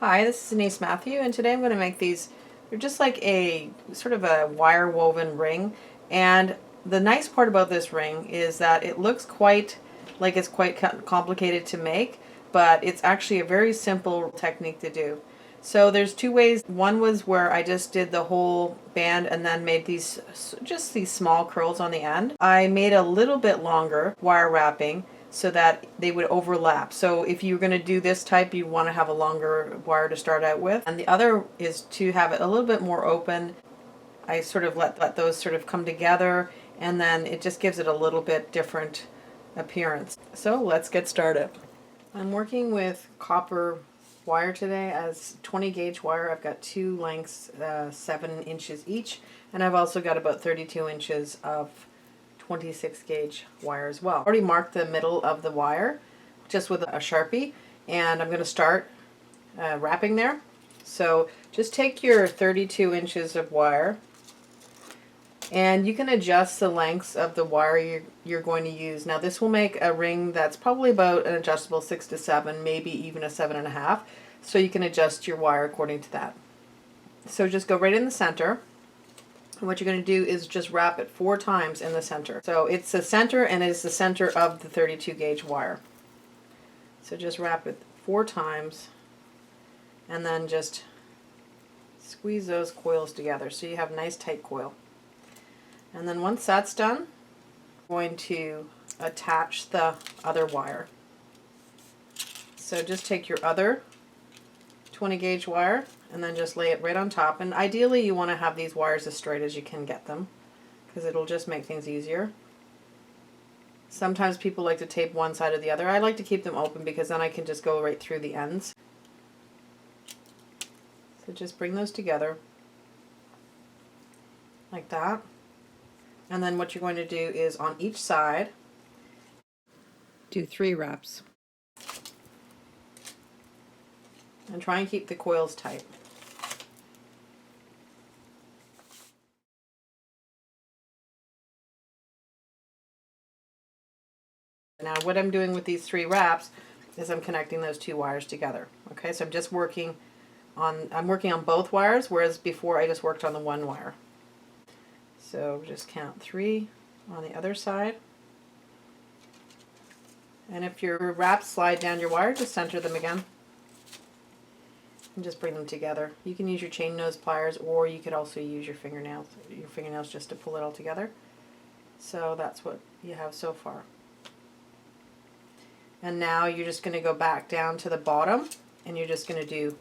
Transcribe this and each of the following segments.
Hi, this is Denise Mathew, and today I'm going to make these. They're just like a sort of a wire woven ring, and the nice part about this ring is that it looks quite like it's quite complicated to make, but it's actually a very simple technique to do. So there's two ways. One was where I just did the whole band and then made these just these small curls on the end. I made a little bit longer wire wrapping so that they would overlap. So if you're going to do this type, you want to have a longer wire to start out with. And the other is to have it a little bit more open. I sort of let those sort of come together, and then it just gives it a little bit different appearance. So let's get started. I'm working with copper wire today as 20 gauge wire. I've got two lengths, 7 inches each, and I've also got about 32 inches of 26 gauge wire as well. I already marked the middle of the wire just with a Sharpie, and I'm going to start wrapping there. So just take your 32 inches of wire, and you can adjust the lengths of the wire you're going to use. Now this will make a ring that's probably about an adjustable 6 to 7, maybe even a 7.5, so you can adjust your wire according to that. So just go right in the center. And what you're going to do is just wrap it 4 times in the center. So it's the center, and it's the center of the 32 gauge wire. So just wrap it 4 times, and then just squeeze those coils together so you have a nice tight coil. And then once that's done, I'm going to attach the other wire. So just take your other 20 gauge wire and then just lay it right on top. And ideally you want to have these wires as straight as you can get them, because it'll just make things easier. Sometimes people like to tape one side or the other. I like to keep them open because then I can just go right through the ends. So just bring those together like that. And then what you're going to do is on each side, do 3 wraps. And try and keep the coils tight. Now what I'm doing with these 3 wraps is I'm connecting those 2 wires together. Okay, so I'm working on both wires, whereas before I just worked on the 1 wire. So just count 3 on the other side. And if your wraps slide down your wire, just center them again. And just bring them together. You can use your chain nose pliers, or you could also use your fingernails just to pull it all together. So that's what you have so far. And now you're just going to go back down to the bottom, and you're just going to do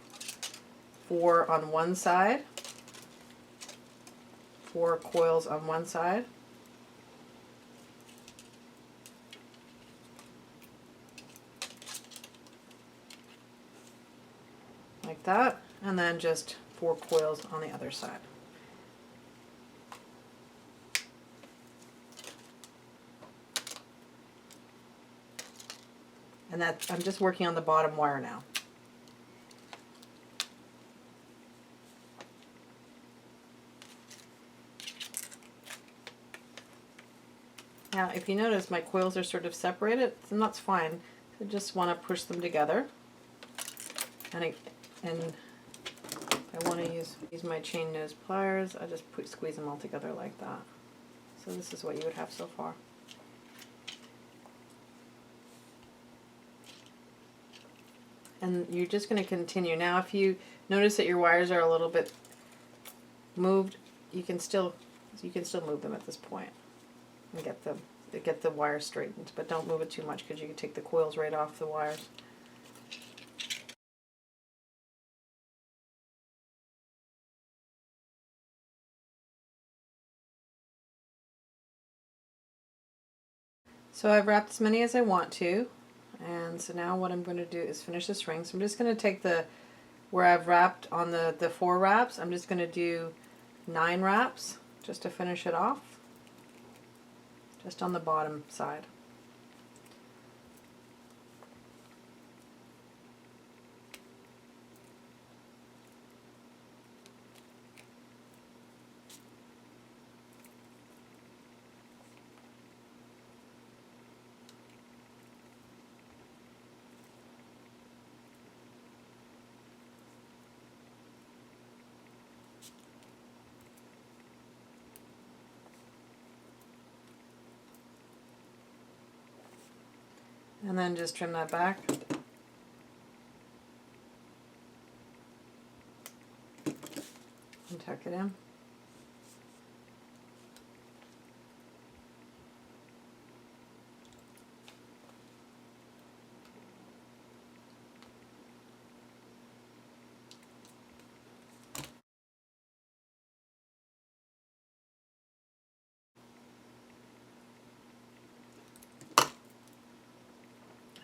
4 on one side, 4 coils on one side, like that, and then just 4 coils on the other side. And I'm just working on the bottom wire now. Now if you notice my coils are sort of separated, and that's fine. I just want to push them together. And I want to use my chain nose pliers. I just squeeze them all together like that. So this is what you would have so far. And you're just going to continue. Now if you notice that your wires are a little bit moved, you can still move them at this point and get the wires straightened, but don't move it too much because you can take the coils right off the wires. So I've wrapped as many as I want to, and so now what I'm going to do is finish this ring. So I'm just going to take where I've wrapped on the 4 wraps, I'm just going to do 9 wraps just to finish it off, just on the bottom side. And then just trim that back. And tuck it in.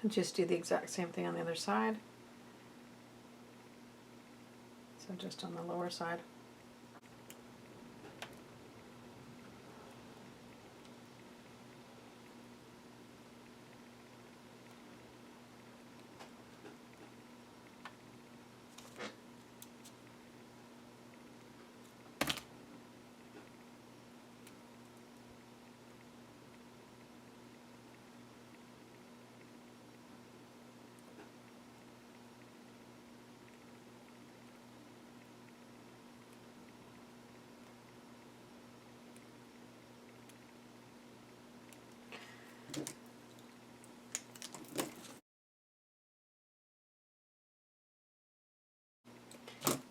And just do the exact same thing on the other side. So just on the lower side.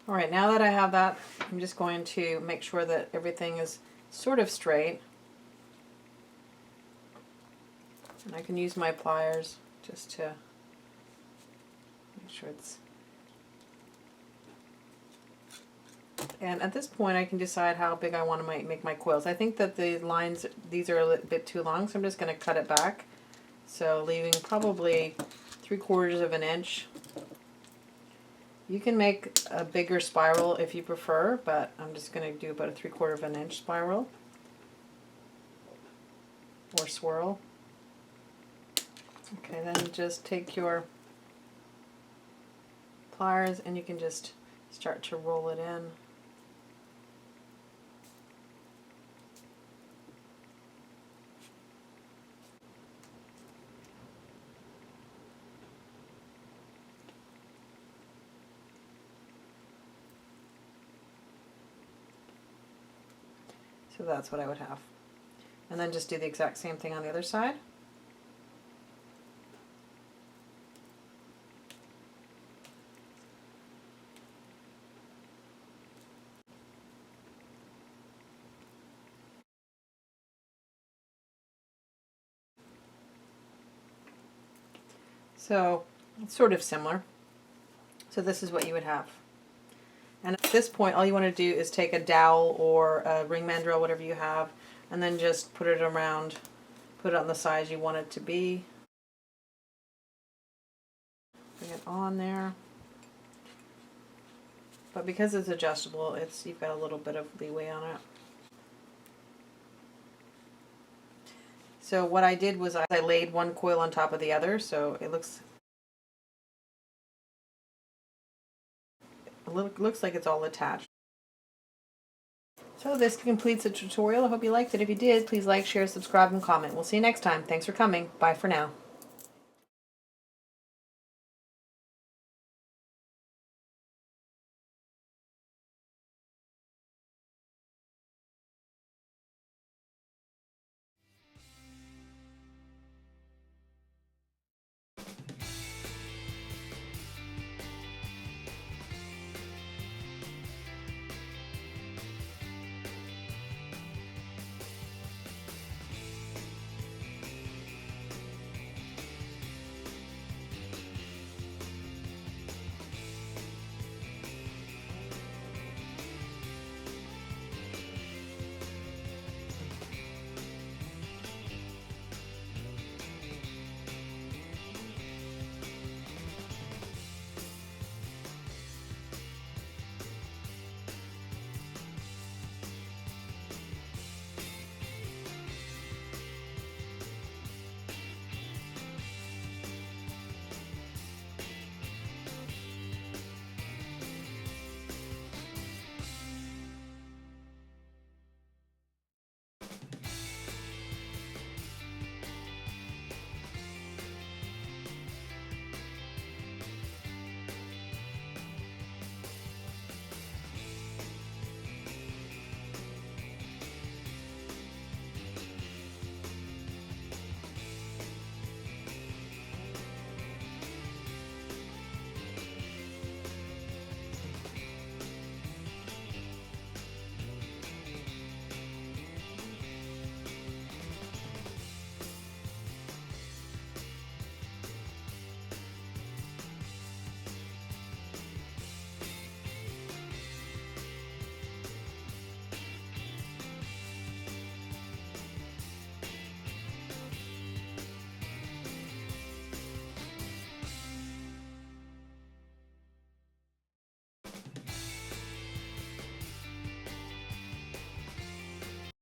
All right, now that I have that, I'm just going to make sure that everything is sort of straight. And I can use my pliers just to make sure it's... And at this point I can decide how big I want to make my coils. I think that the lines, these are a little bit too long, so I'm just going to cut it back. So leaving probably 3/4 of an inch. You can make a bigger spiral if you prefer, but I'm just going to do about a 3/4 of an inch spiral or swirl. Okay, then just take your pliers and you can just start to roll it in. So that's what I would have. And then just do the exact same thing on the other side. So it's sort of similar. So this is what you would have. And at this point, all you want to do is take a dowel or a ring mandrel, whatever you have, and then just put it around, put it on the size you want it to be. Bring it on there. But because it's adjustable, you've got a little bit of leeway on it. So what I did was I laid one coil on top of the other, so it looks like it's all attached. So this completes the tutorial. I hope you liked it. If you did, please like, share, subscribe, and comment. We'll see you next time. Thanks for coming. Bye for now.